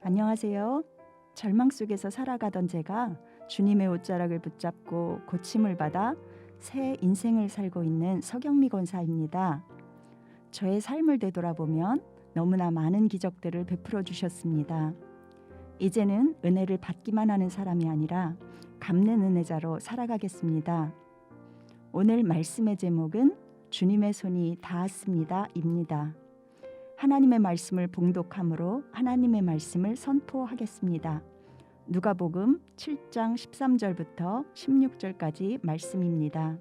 안녕하세요. 절망 속에서 살아가던 제가 주님의 옷자락을 붙잡고 고침을 받아 새 인생을 살고 있는 서경미 권사입니다. 저의 삶을 되돌아보면 너무나 많은 기적들을 베풀어 주셨습니다. 이제는 은혜를 받기만 하는 사람이 아니라 갚는 은혜자로 살아가겠습니다. 오늘 말씀의 제목은 주님의 손이 닿았습니다입니다. 하나님의 말씀을 봉독함으로 하나님의 말씀을 선포하겠습니다. 누가복음 7장 13절부터 16절까지 말씀입니다.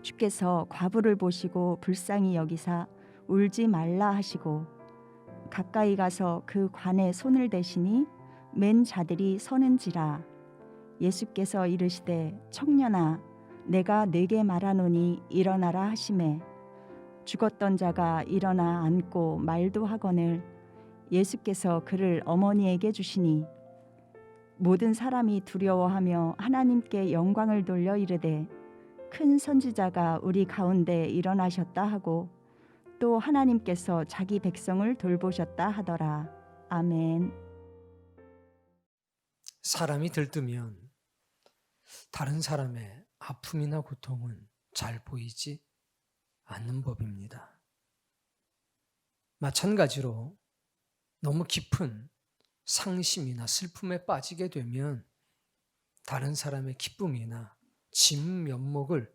주께서 과부를 보시고 불쌍히 여기사 울지 말라 하시고 가까이 가서 그 관에 손을 대시니 맨 자들이 서는지라. 예수께서 이르시되 청년아 내가 네게 말하노니 일어나라 하시매 죽었던 자가 일어나 앉고 말도 하거늘 예수께서 그를 어머니에게 주시니 모든 사람이 두려워하며 하나님께 영광을 돌려 이르되 큰 선지자가 우리 가운데 일어나셨다 하고 또 하나님께서 자기 백성을 돌보셨다 하더라. 아멘. 사람이 들뜨면 다른 사람의 아픔이나 고통은 잘 보이지 않는 법입니다. 마찬가지로 너무 깊은 상심이나 슬픔에 빠지게 되면 다른 사람의 기쁨이나 진 면목을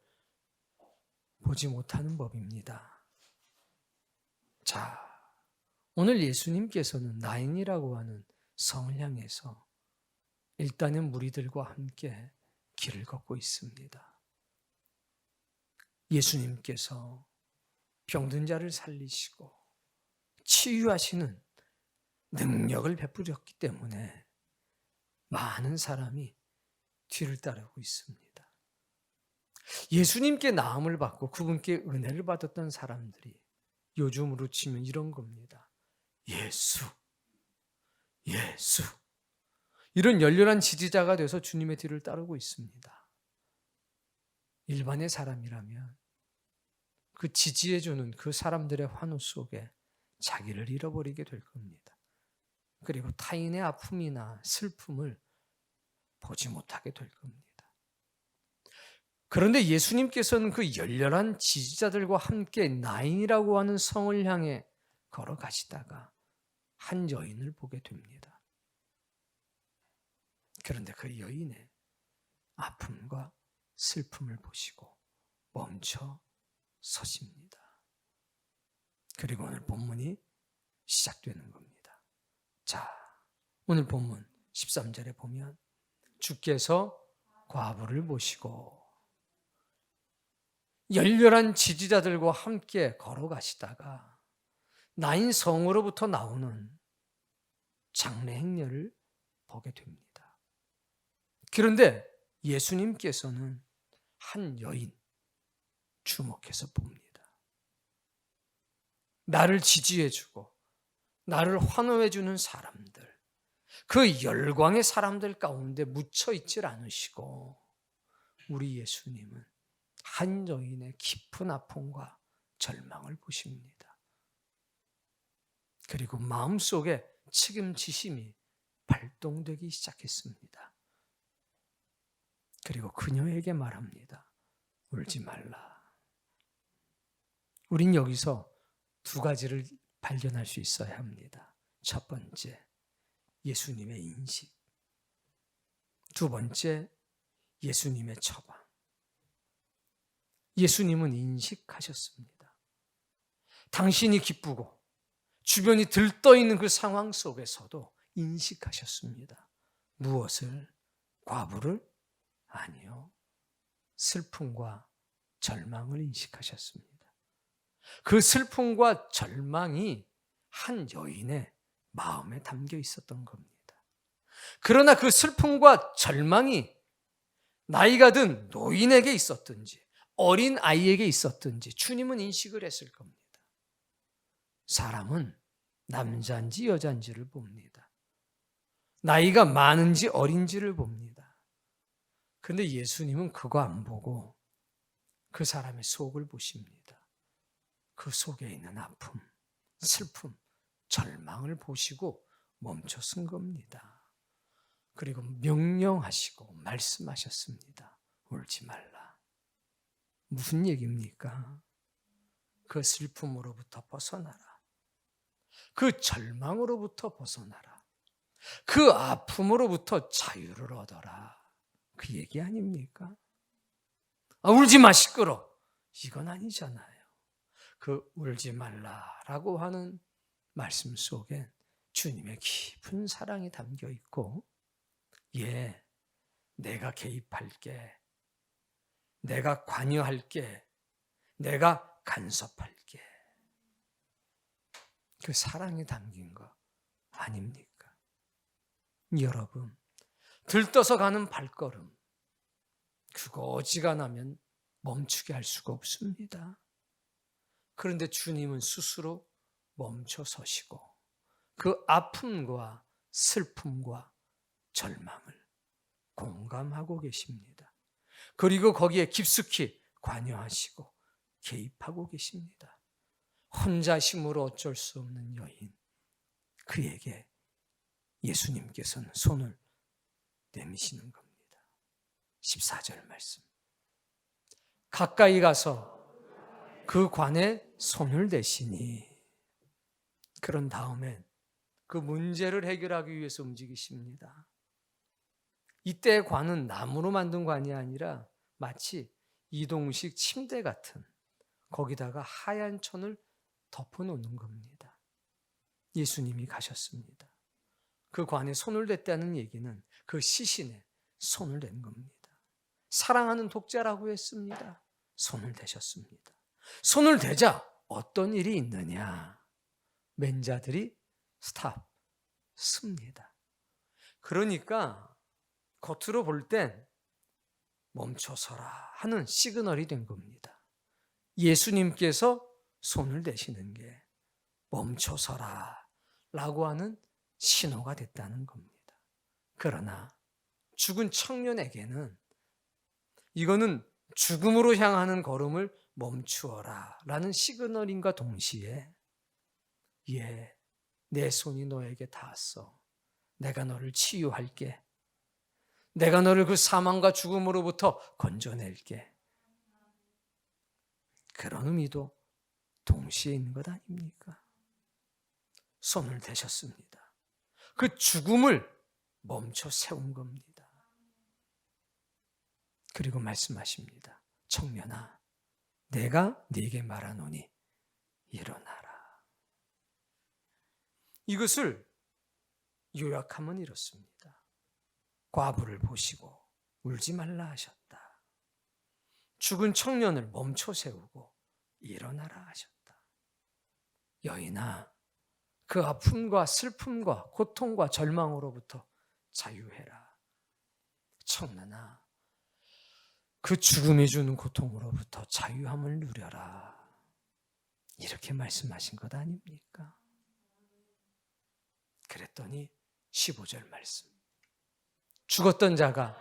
보지 못하는 법입니다. 자, 오늘 예수님께서는 나인이라고 하는 성을 향해서 일단은 무리들과 함께 길을 걷고 있습니다. 예수님께서 병든 자를 살리시고 치유하시는 능력을 베푸셨기 때문에 많은 사람이 뒤를 따르고 있습니다. 예수님께 나음을 받고 그분께 은혜를 받았던 사람들이 요즘으로 치면 이런 겁니다. 예수, 예수. 이런 열렬한 지지자가 돼서 주님의 뒤를 따르고 있습니다. 일반의 사람이라면 그 지지해주는 그 사람들의 환호 속에 자기를 잃어버리게 될 겁니다. 그리고 타인의 아픔이나 슬픔을 보지 못하게 될 겁니다. 그런데 예수님께서는 그 열렬한 지지자들과 함께 나인이라고 하는 성을 향해 걸어가시다가 한 여인을 보게 됩니다. 그런데 그 여인의 아픔과 슬픔을 보시고 멈춰 서십니다. 그리고 오늘 본문이 시작되는 겁니다. 자, 오늘 본문 13절에 보면 주께서 과부를 보시고 열렬한 지지자들과 함께 걸어가시다가 나인 성으로부터 나오는 장례 행렬을 보게 됩니다. 그런데 예수님께서는 한 여인 주목해서 봅니다. 나를 지지해주고 나를 환호해주는 사람들, 그 열광의 사람들 가운데 묻혀있질 않으시고 우리 예수님은 한 여인의 깊은 아픔과 절망을 보십니다. 그리고 마음속에 책임지심이 발동되기 시작했습니다. 그리고 그녀에게 말합니다. 울지 말라. 우린 여기서 두 가지를 발견할 수 있어야 합니다. 첫 번째, 예수님의 인식. 두 번째, 예수님의 처방. 예수님은 인식하셨습니다. 당신이 기쁘고 주변이 들떠있는 그 상황 속에서도 인식하셨습니다. 무엇을? 과부를? 아니요. 슬픔과 절망을 인식하셨습니다. 그 슬픔과 절망이 한 여인의 마음에 담겨 있었던 겁니다. 그러나 그 슬픔과 절망이 나이가 든 노인에게 있었든지 어린 아이에게 있었든지 주님은 인식을 했을 겁니다. 사람은 남자인지 여자인지를 봅니다. 나이가 많은지 어린지를 봅니다. 그런데 예수님은 그거 안 보고 그 사람의 속을 보십니다. 그 속에 있는 아픔, 슬픔, 절망을 보시고 멈춰 쓴 겁니다. 그리고 명령하시고 말씀하셨습니다. 울지 말라. 무슨 얘기입니까? 그 슬픔으로부터 벗어나라. 그 절망으로부터 벗어나라. 그 아픔으로부터 자유를 얻어라. 그 얘기 아닙니까? 울지 마 시끄러. 이건 아니잖아요. 그 울지 말라라고 하는 말씀 속엔 주님의 깊은 사랑이 담겨 있고, 예, 내가 개입할게, 내가 관여할게, 내가 간섭할게. 그 사랑이 담긴 거 아닙니까? 여러분, 들떠서 가는 발걸음, 그거 어지간하면 멈추게 할 수가 없습니다. 그런데 주님은 스스로 멈춰 서시고 그 아픔과 슬픔과 절망을 공감하고 계십니다. 그리고 거기에 깊숙이 관여하시고 개입하고 계십니다. 혼자 힘으로 어쩔 수 없는 여인, 그에게 예수님께서는 손을 내미시는 겁니다. 14절 말씀. 가까이 가서 그 관에 손을 대시니, 그런 다음엔 그 문제를 해결하기 위해서 움직이십니다. 이때의 관은 나무로 만든 관이 아니라 마치 이동식 침대 같은, 거기다가 하얀 천을 덮어놓는 겁니다. 예수님이 가셨습니다. 그 관에 손을 댔다는 얘기는 그 시신에 손을 댄 겁니다. 사랑하는 독자라고 했습니다. 손을 대셨습니다. 손을 대자 어떤 일이 있느냐? 맨자들이 스탑, 씁니다. 그러니까 겉으로 볼 땐 멈춰서라 하는 시그널이 된 겁니다. 예수님께서 손을 대시는 게 멈춰서라 라고 하는 신호가 됐다는 겁니다. 그러나 죽은 청년에게는 이거는 죽음으로 향하는 걸음을 멈추어라 라는 시그널인가 동시에, 예, 내 손이 너에게 닿았어. 내가 너를 치유할게. 내가 너를 그 사망과 죽음으로부터 건져낼게. 그런 의미도 동시에 있는 것 아닙니까? 손을 대셨습니다. 그 죽음을 멈춰 세운 겁니다. 그리고 말씀하십니다. 청년아, 내가 네게 말하노니 일어나라. 이것을 요약하면 이렇습니다. 과부를 보시고 울지 말라 하셨다. 죽은 청년을 멈춰 세우고 일어나라 하셨다. 여인아, 그 아픔과 슬픔과 고통과 절망으로부터 자유해라. 청년아, 그 죽음이 주는 고통으로부터 자유함을 누려라. 이렇게 말씀하신 것 아닙니까? 그랬더니 15절 말씀. 죽었던 자가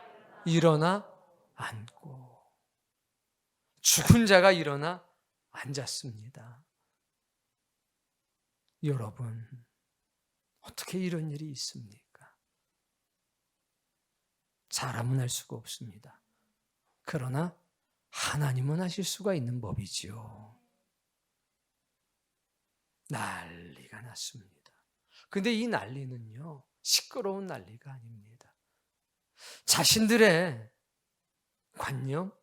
일어나 앉고, 죽은 자가 일어나 앉았습니다. 여러분, 어떻게 이런 일이 있습니까? 사람은 할 수가 없습니다. 그러나 하나님은 하실 수가 있는 법이지요. 난리가 났습니다. 근데 이 난리는요, 시끄러운 난리가 아닙니다. 자신들의 관념,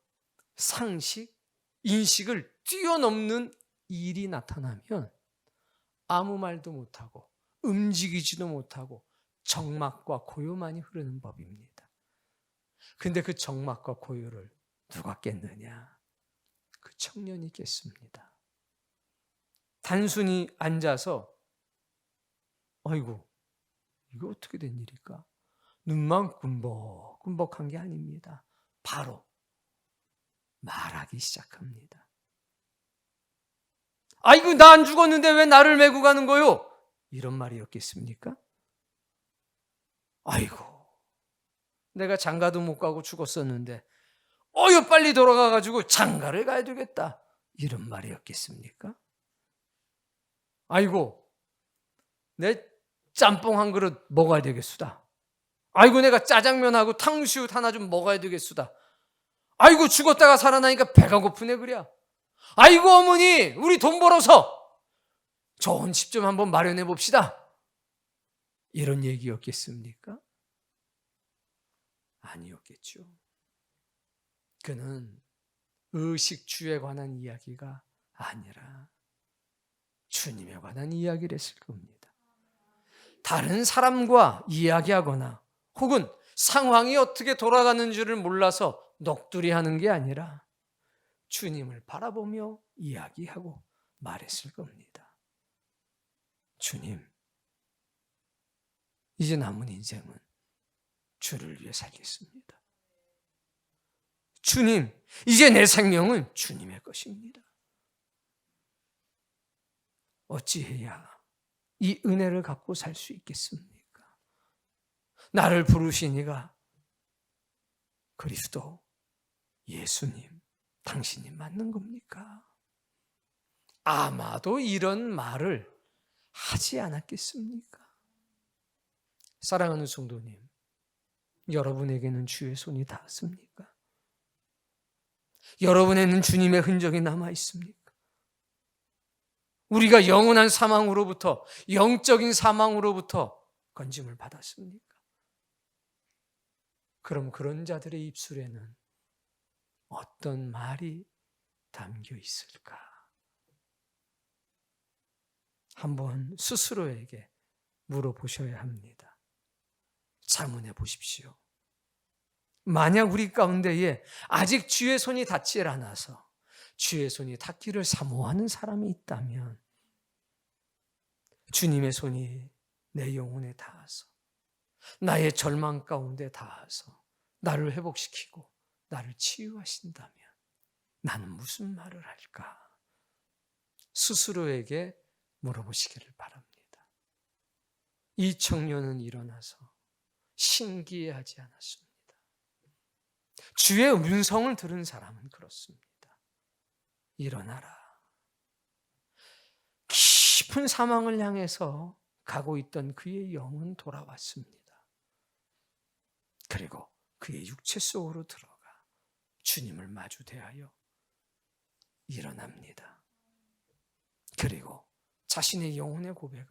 상식, 인식을 뛰어넘는 일이 나타나면 아무 말도 못하고 움직이지도 못하고 적막과 고요만이 흐르는 법입니다. 근데 그 적막과 고요를 누가 깼느냐? 그 청년이 깼습니다. 단순히 앉아서 아이고, 이거 어떻게 된 일일까? 눈만 꿈벅꿈벅한 게 아닙니다. 바로 말하기 시작합니다. 아이고, 나 안 죽었는데 왜 나를 메고 가는 거요? 이런 말이었겠습니까? 아이고, 내가 장가도 못 가고 죽었었는데 빨리 돌아가가지고 장가를 가야 되겠다. 이런 말이었겠습니까? 아이고, 내 짬뽕 한 그릇 먹어야 되겠수다. 아이고 내가 짜장면하고 탕수육 하나 좀 먹어야 되겠수다. 아이고 죽었다가 살아나니까 배가 고프네 그래. 아이고 어머니 우리 돈 벌어서 좋은 집 좀 한번 마련해 봅시다. 이런 얘기였겠습니까? 아니었겠죠. 그는 의식주에 관한 이야기가 아니라 주님에 관한 이야기를 했을 겁니다. 다른 사람과 이야기하거나 혹은 상황이 어떻게 돌아가는 줄을 몰라서 넋두리하는 게 아니라 주님을 바라보며 이야기하고 말했을 겁니다. 주님, 이제 남은 인생은 주를 위해 살겠습니다. 주님, 이제 내 생명은 주님의 것입니다. 어찌해야 이 은혜를 갖고 살 수 있겠습니까? 나를 부르신 이가 그리스도, 예수님, 당신이 맞는 겁니까? 아마도 이런 말을 하지 않았겠습니까? 사랑하는 성도님, 여러분에게는 주의 손이 닿았습니까? 여러분에는 주님의 흔적이 남아 있습니까? 우리가 영원한 사망으로부터, 영적인 사망으로부터 건짐을 받았습니까? 그럼 그런 자들의 입술에는 어떤 말이 담겨 있을까? 한번 스스로에게 물어보셔야 합니다. 자문해 보십시오. 만약 우리 가운데에 아직 주의 손이 닿지 않아서 주의 손이 닿기를 사모하는 사람이 있다면 주님의 손이 내 영혼에 닿아서 나의 절망 가운데 닿아서 나를 회복시키고 나를 치유하신다면 나는 무슨 말을 할까? 스스로에게 물어보시기를 바랍니다. 이 청년은 일어나서 신기해하지 않았습니다. 주의 음성을 들은 사람은 그렇습니다. 일어나라. 깊은 사망을 향해서 가고 있던 그의 영은 돌아왔습니다. 그리고 그의 육체 속으로 들어가 주님을 마주 대하여 일어납니다. 그리고 자신의 영혼의 고백을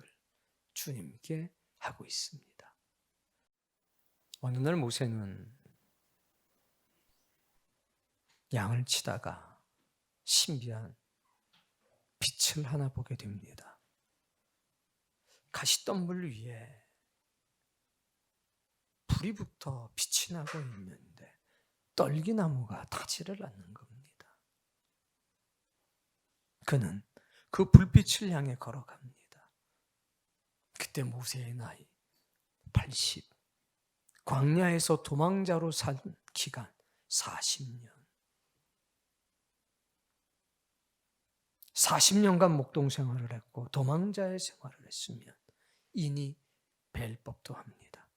주님께 하고 있습니다. 어느 날 모세는 양을 치다가 신비한 빛을 하나 보게 됩니다. 가시덤불 위에 불이 붙어 빛이 나고 있는데 떨기나무가 타지를 않는 겁니다. 그는 그 불빛을 향해 걸어갑니다. 그때 모세의 나이 80, 광야에서 도망자로 산 기간 40년. 40년간 목동 생활을 했고 도망자의 생활을 했으면 이니 뵐 법도 합니다.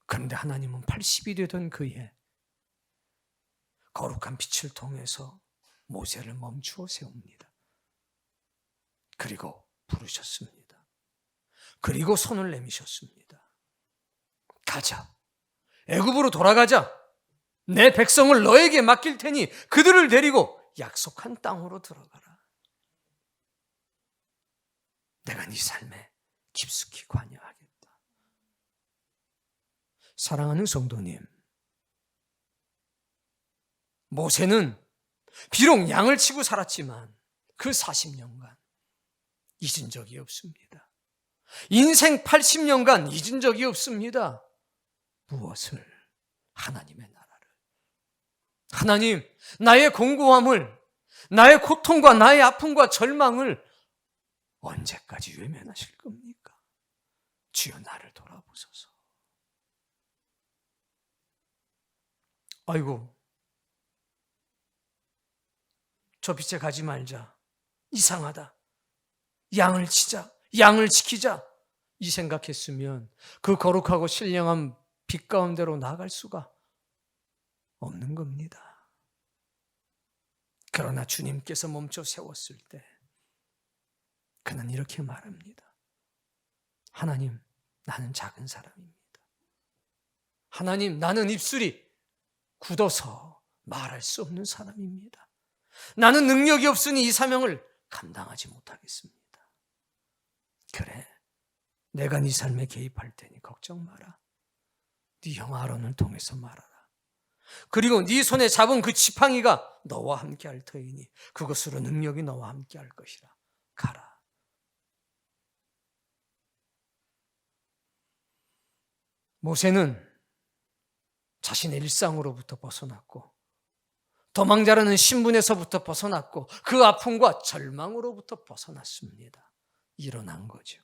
그런데 하나님은 80이 되던 그의 거룩한 빛을 통해서 모세를 멈추어 세웁니다. 그리고 부르셨습니다. 그리고 손을 내미셨습니다. 가자. 애굽으로 돌아가자. 내 백성을 너에게 맡길 테니 그들을 데리고 약속한 땅으로 들어가라. 내가 네 삶에 깊숙이 관여하겠다. 사랑하는 성도님, 모세는 비록 양을 치고 살았지만 그 40년간 잊은 적이 없습니다. 인생 80년간 잊은 적이 없습니다. 무엇을? 하나님의 나라를. 하나님, 나의 공고함을, 나의 고통과 나의 아픔과 절망을 언제까지 외면하실 겁니까? 주여 나를 돌아보소서. 아이고, 저 빛에 가지 말자. 이상하다. 양을 치자. 양을 지키자. 이 생각했으면 그 거룩하고 신령한 빛 가운데로 나갈 수가 없는 겁니다. 그러나 주님께서 멈춰 세웠을 때 그는 이렇게 말합니다. 하나님, 나는 작은 사람입니다. 하나님, 나는 입술이 굳어서 말할 수 없는 사람입니다. 나는 능력이 없으니 이 사명을 감당하지 못하겠습니다. 그래, 내가 네 삶에 개입할 테니 걱정 마라. 네 형 아론을 통해서 말하라. 그리고 네 손에 잡은 그 지팡이가 너와 함께 할 터이니 그것으로 능력이 너와 함께 할 것이라. 가라. 모세는 자신의 일상으로부터 벗어났고 도망자라는 신분에서부터 벗어났고 그 아픔과 절망으로부터 벗어났습니다. 일어난 거죠.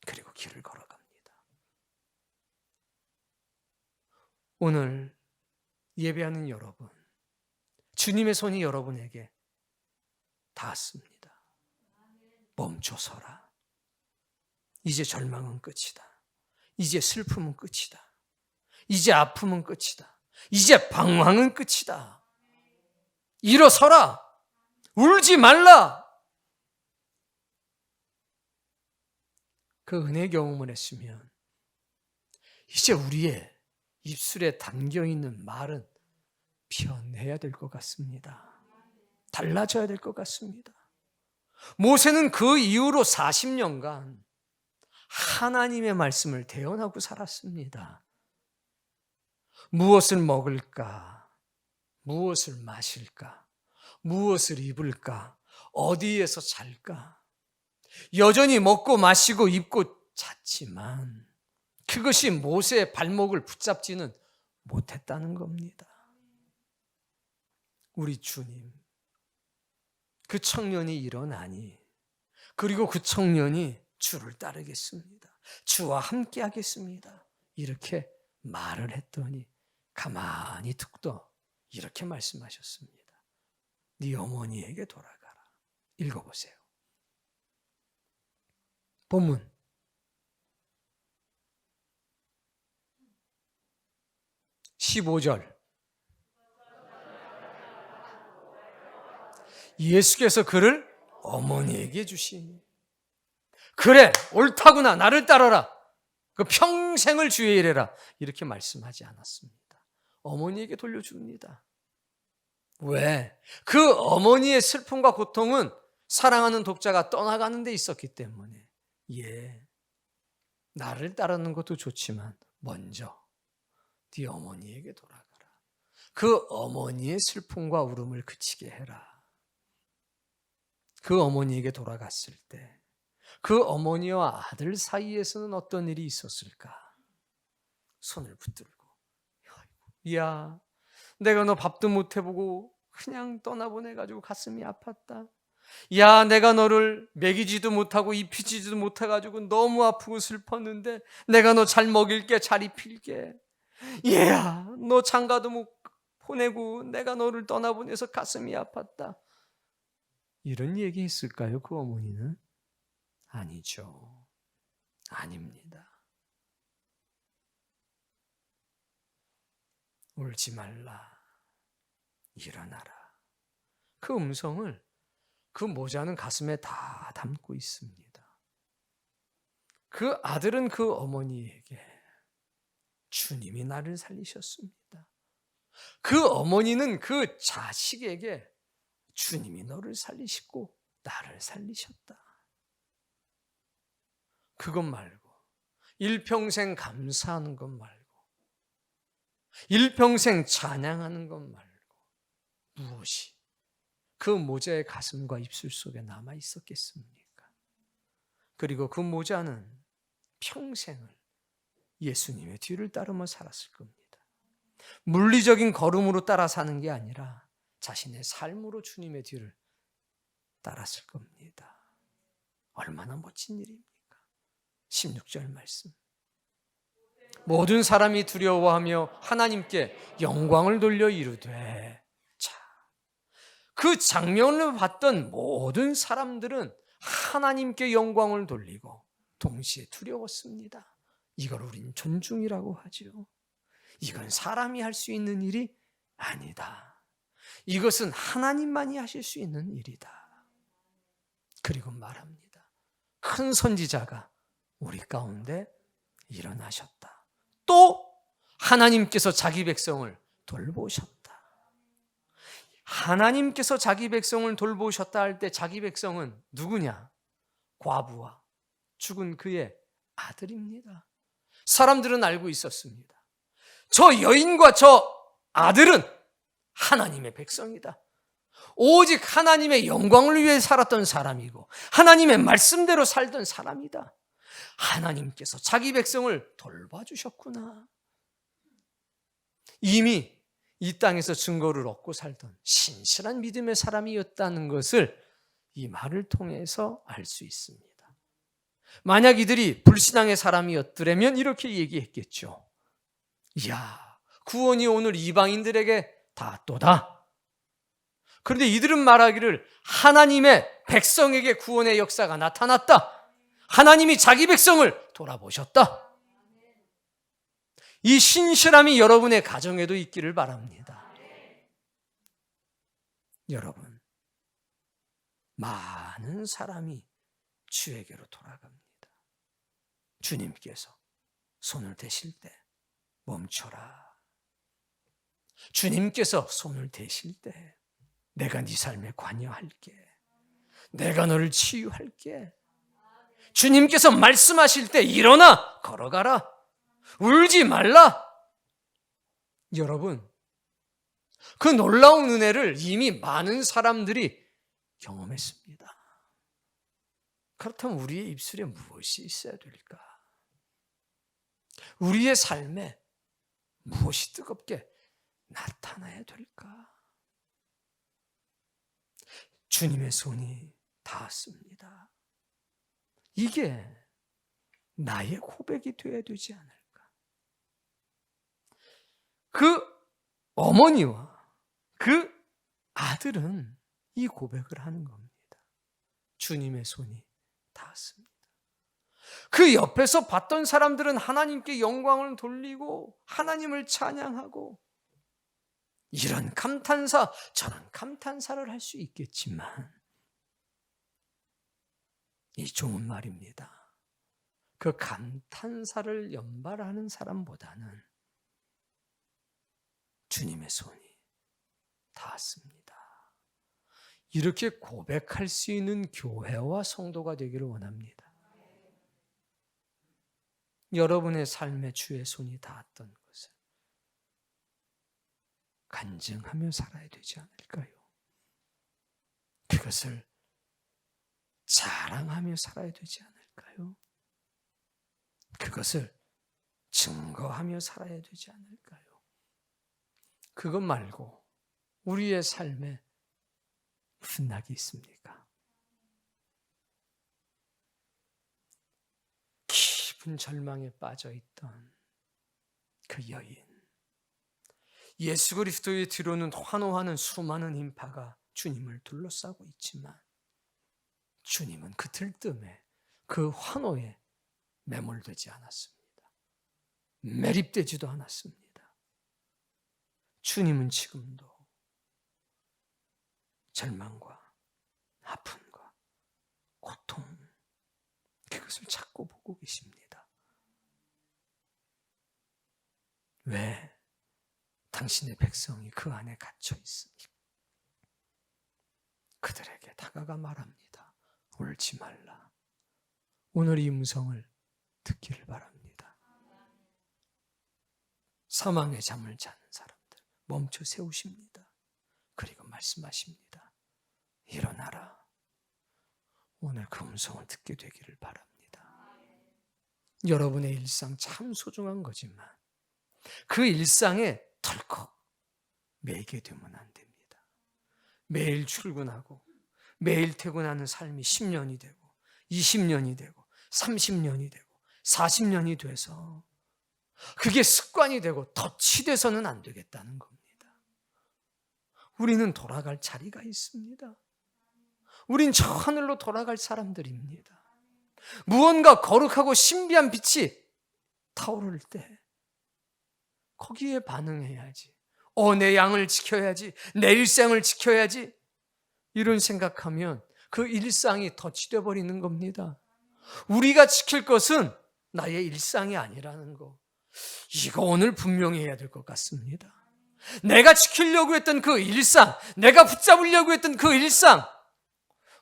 그리고 길을 걸어갑니다. 오늘 예배하는 여러분, 주님의 손이 여러분에게 닿았습니다. 멈춰서라. 이제 절망은 끝이다. 이제 슬픔은 끝이다. 이제 아픔은 끝이다. 이제 방황은 끝이다. 일어서라. 울지 말라. 그 은혜의 경험을 했으면 이제 우리의 입술에 담겨있는 말은 변해야 될 것 같습니다. 달라져야 될 것 같습니다. 모세는 그 이후로 40년간 하나님의 말씀을 대언하고 살았습니다. 무엇을 먹을까? 무엇을 마실까? 무엇을 입을까? 어디에서 잘까? 여전히 먹고 마시고 입고 잤지만 그것이 모세의 발목을 붙잡지는 못했다는 겁니다. 우리 주님, 그 청년이 일어나니 그리고 그 청년이 주를 따르겠습니다. 주와 함께 하겠습니다. 이렇게 말을 했더니 가만히 듣고 이렇게 말씀하셨습니다. 네 어머니에게 돌아가라. 읽어보세요. 본문 15절. 예수께서 그를 어머니에게 주시니 그래, 옳다구나. 나를 따라라. 그 평생을 주의 일해라. 이렇게 말씀하지 않았습니다. 어머니에게 돌려줍니다. 왜? 그 어머니의 슬픔과 고통은 사랑하는 독자가 떠나가는 데 있었기 때문에 나를 따르는 것도 좋지만 먼저 네 어머니에게 돌아가라. 그 어머니의 슬픔과 울음을 그치게 해라. 그 어머니에게 돌아갔을 때 그 어머니와 아들 사이에서는 어떤 일이 있었을까? 손을 붙들고 야, 내가 너 밥도 못 해보고 그냥 떠나보내가지고 가슴이 아팠다. 야, 내가 너를 먹이지도 못하고 입히지도 못해가지고 너무 아프고 슬펐는데 내가 너 잘 먹일게, 잘 입힐게. 얘야, 너 장가도 못 보내고 내가 너를 떠나보내서 가슴이 아팠다. 이런 얘기 했을까요? 그 어머니는? 아니죠. 아닙니다. 울지 말라. 일어나라. 그 음성을 그 모자는 가슴에 다 담고 있습니다. 그 아들은 그 어머니에게 주님이 나를 살리셨습니다. 그 어머니는 그 자식에게 주님이 너를 살리시고 나를 살리셨다. 그것 말고 일평생 감사하는 것 말고 일평생 찬양하는 것 말고 무엇이 그 모자의 가슴과 입술 속에 남아 있었겠습니까? 그리고 그 모자는 평생을 예수님의 뒤를 따르며 살았을 겁니다. 물리적인 걸음으로 따라 사는 게 아니라 자신의 삶으로 주님의 뒤를 따랐을 겁니다. 얼마나 멋진 일입니까? 16절 말씀. 모든 사람이 두려워하며 하나님께 영광을 돌려 이르되. 자, 그 장면을 봤던 모든 사람들은 하나님께 영광을 돌리고 동시에 두려웠습니다. 이걸 우린 존중이라고 하죠. 이건 사람이 할 수 있는 일이 아니다. 이것은 하나님만이 하실 수 있는 일이다. 그리고 말합니다. 큰 선지자가 우리 가운데 일어나셨다. 또 하나님께서 자기 백성을 돌보셨다. 하나님께서 자기 백성을 돌보셨다 할 때 자기 백성은 누구냐? 과부와 죽은 그의 아들입니다. 사람들은 알고 있었습니다. 저 여인과 저 아들은 하나님의 백성이다. 오직 하나님의 영광을 위해 살았던 사람이고 하나님의 말씀대로 살던 사람이다. 하나님께서 자기 백성을 돌봐주셨구나. 이미 이 땅에서 증거를 얻고 살던 신실한 믿음의 사람이었다는 것을 이 말을 통해서 알 수 있습니다. 만약 이들이 불신앙의 사람이었더라면 이렇게 얘기했겠죠. 이야, 구원이 오늘 이방인들에게 닿았도다. 그런데 이들은 말하기를 하나님의 백성에게 구원의 역사가 나타났다. 하나님이 자기 백성을 돌아보셨다. 이 신실함이 여러분의 가정에도 있기를 바랍니다. 여러분, 많은 사람이 주에게로 돌아갑니다. 주님께서 손을 대실 때 멈춰라. 주님께서 손을 대실 때 내가 네 삶에 관여할게. 내가 너를 치유할게. 주님께서 말씀하실 때 일어나 걸어가라. 울지 말라. 여러분, 그 놀라운 은혜를 이미 많은 사람들이 경험했습니다. 그렇다면 우리의 입술에 무엇이 있어야 될까? 우리의 삶에 무엇이 뜨겁게 나타나야 될까? 주님의 손이 닿았습니다. 이게 나의 고백이 되어야 되지 않을까? 그 어머니와 그 아들은 이 고백을 하는 겁니다. 주님의 손이 닿았습니다. 그 옆에서 봤던 사람들은 하나님께 영광을 돌리고 하나님을 찬양하고 이런 감탄사, 저런 감탄사를 할 수 있겠지만 이 좋은 말입니다. 그 감탄사를 연발하는 사람보다는 주님의 손이 닿았습니다. 이렇게 고백할 수 있는 교회와 성도가 되기를 원합니다. 여러분의 삶에 주의 손이 닿았던 것을 간증하며 살아야 되지 않을까요? 그것을 자랑하며 살아야 되지 않을까요? 그것을 증거하며 살아야 되지 않을까요? 그것 말고 우리의 삶에 무슨 낙이 있습니까? 깊은 절망에 빠져있던 그 여인, 예수 그리스도의 뒤로는 환호하는 수많은 인파가 주님을 둘러싸고 있지만 주님은 그 들뜸에 그 환호에 매몰되지 않았습니다. 매립되지도 않았습니다. 주님은 지금도 절망과 아픔과 고통, 그것을 찾고 보고 계십니다. 왜? 당신의 백성이 그 안에 갇혀 있으니 그들에게 다가가 말합니다. 울지 말라. 오늘 이 음성을 듣기를 바랍니다. 사망의 잠을 자는 사람들 멈춰 세우십니다. 그리고 말씀하십니다. 일어나라. 오늘 그 음성을 듣게 되기를 바랍니다. 여러분의 일상 참 소중한 거지만 그 일상에 덜컥 매게 되면 안 됩니다. 매일 출근하고 매일 퇴근하는 삶이 10년이 되고 20년이 되고 30년이 되고 40년이 돼서 그게 습관이 되고 덫이 돼서는 안 되겠다는 겁니다. 우리는 돌아갈 자리가 있습니다. 우린 저 하늘로 돌아갈 사람들입니다. 무언가 거룩하고 신비한 빛이 타오를 때 거기에 반응해야지. 내 양을 지켜야지. 내 일상을 지켜야지. 이런 생각하면 그 일상이 덫이 되어버리는 겁니다. 우리가 지킬 것은 나의 일상이 아니라는 거. 이거 오늘 분명히 해야 될 것 같습니다. 내가 지키려고 했던 그 일상, 내가 붙잡으려고 했던 그 일상,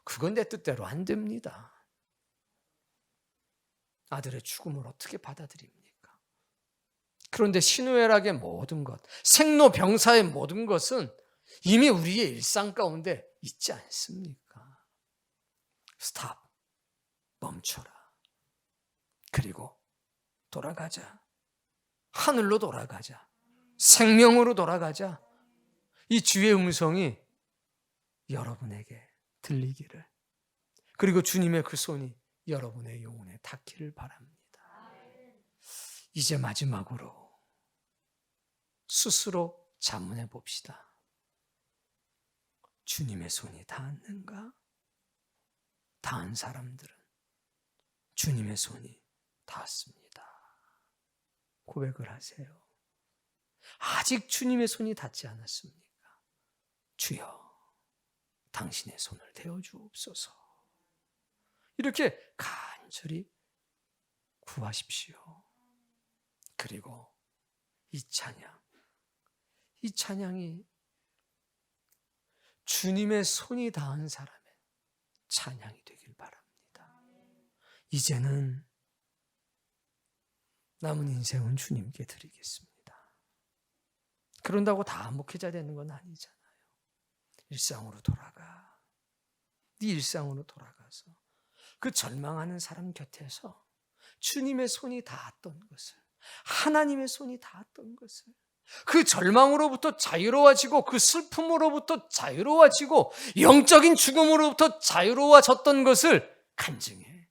그건 내 뜻대로 안 됩니다. 아들의 죽음을 어떻게 받아들입니까? 그런데 신우엘학의 모든 것, 생로병사의 모든 것은 이미 우리의 일상 가운데 있지 않습니까? 스탑, 멈춰라. 그리고 돌아가자. 하늘로 돌아가자. 생명으로 돌아가자. 이 주의 음성이 여러분에게 들리기를, 그리고 주님의 그 손이 여러분의 영혼에 닿기를 바랍니다. 이제 마지막으로 스스로 자문해 봅시다. 주님의 손이 닿았는가? 닿은 사람들은 주님의 손이 닿았습니다. 고백을 하세요. 아직 주님의 손이 닿지 않았습니까? 주여, 당신의 손을 대어주옵소서. 이렇게 간절히 구하십시오. 그리고 이 찬양이 주님의 손이 닿은 사람의 찬양이 되길 바랍니다. 이제는 남은 인생은 주님께 드리겠습니다. 그런다고 다 목회자 되는 건 아니잖아요. 일상으로 돌아가. 네 일상으로 돌아가서 그 절망하는 사람 곁에서 주님의 손이 닿았던 것을, 하나님의 손이 닿았던 것을, 그 절망으로부터 자유로워지고 그 슬픔으로부터 자유로워지고 영적인 죽음으로부터 자유로워졌던 것을 간증해.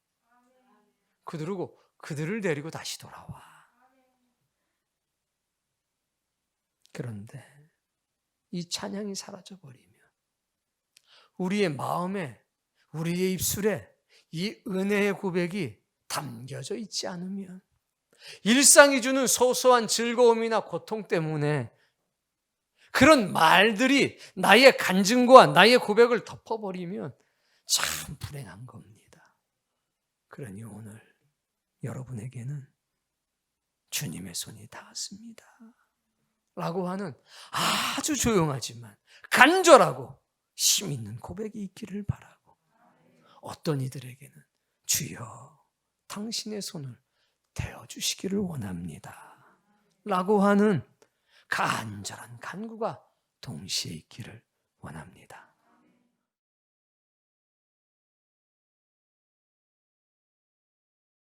그들을 데리고 다시 돌아와. 그런데 이 찬양이 사라져버리면, 우리의 마음에, 우리의 입술에 이 은혜의 고백이 담겨져 있지 않으면, 일상이 주는 소소한 즐거움이나 고통 때문에 그런 말들이 나의 간증과 나의 고백을 덮어버리면 참 불행한 겁니다. 그러니 오늘 여러분에게는 주님의 손이 닿았습니다 라고 하는 아주 조용하지만 간절하고 힘 있는 고백이 있기를 바라고, 어떤 이들에게는 주여 당신의 손을 대어주시기를 원합니다 라고 하는 간절한 간구가 동시에 있기를 원합니다.